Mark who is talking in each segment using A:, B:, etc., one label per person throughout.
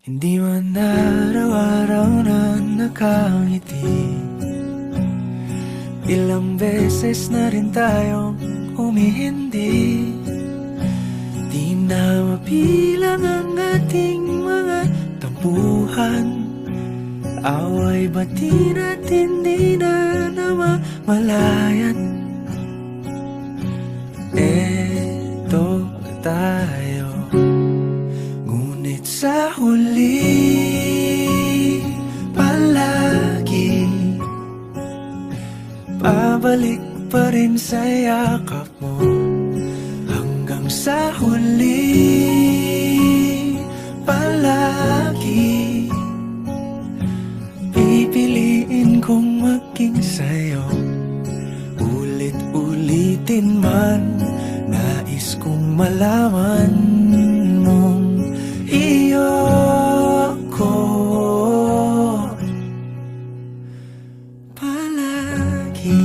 A: Hindi man araw-araw na nakangiti. Ilang beses na rin tayong humihindi. Di na mabilang ang ating mga tampuhan. Away bati natin di na namamalayan. Eto tayo, ngunit sa huli palagi pabalik pa rin sa yakap mo. Hanggang sa huli palagi pipiliin kong maging sa'yo. Ulit-ulitin man, nais kong malaman mong iyo ako palagi.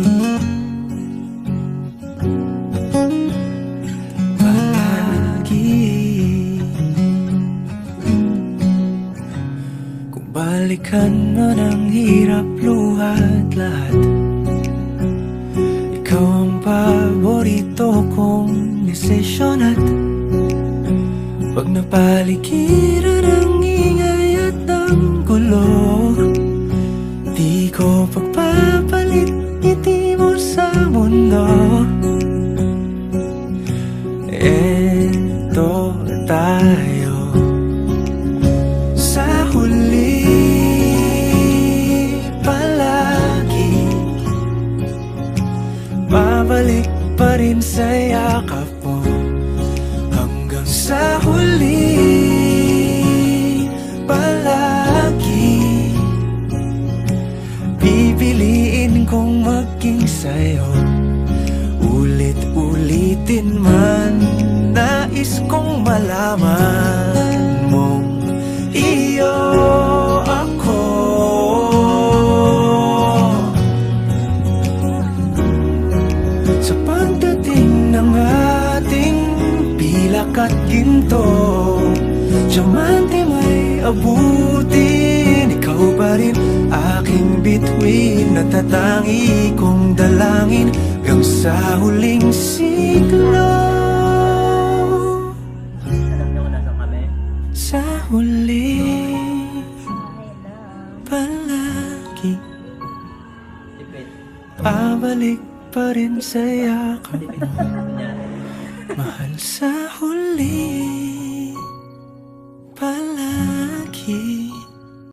A: Kung balikan man ang hirap, luhat lahat, ikaw ang paborito kong desisyon. At pag napaligiran ang ingay at ang gulo, di ko pagpapalit ngiti mo sa mundo. Eto tayo sa huli palagi, babalik pa rin sa yakap mo. Hanggang sa huli palagi pipiliin kong maging sa'yo. Ulit-ulitin man, nais kong malaman mong iyo ako. Sa pagdating ng ating pilak at ginto, diamante may abutin, ikaw pa rin aking bituin. Natatangi kong dalangin hanggang sa huling siglo. Sa huli palagi pabalik pa rin sa yakap mo, mahal. Sa huli palagi.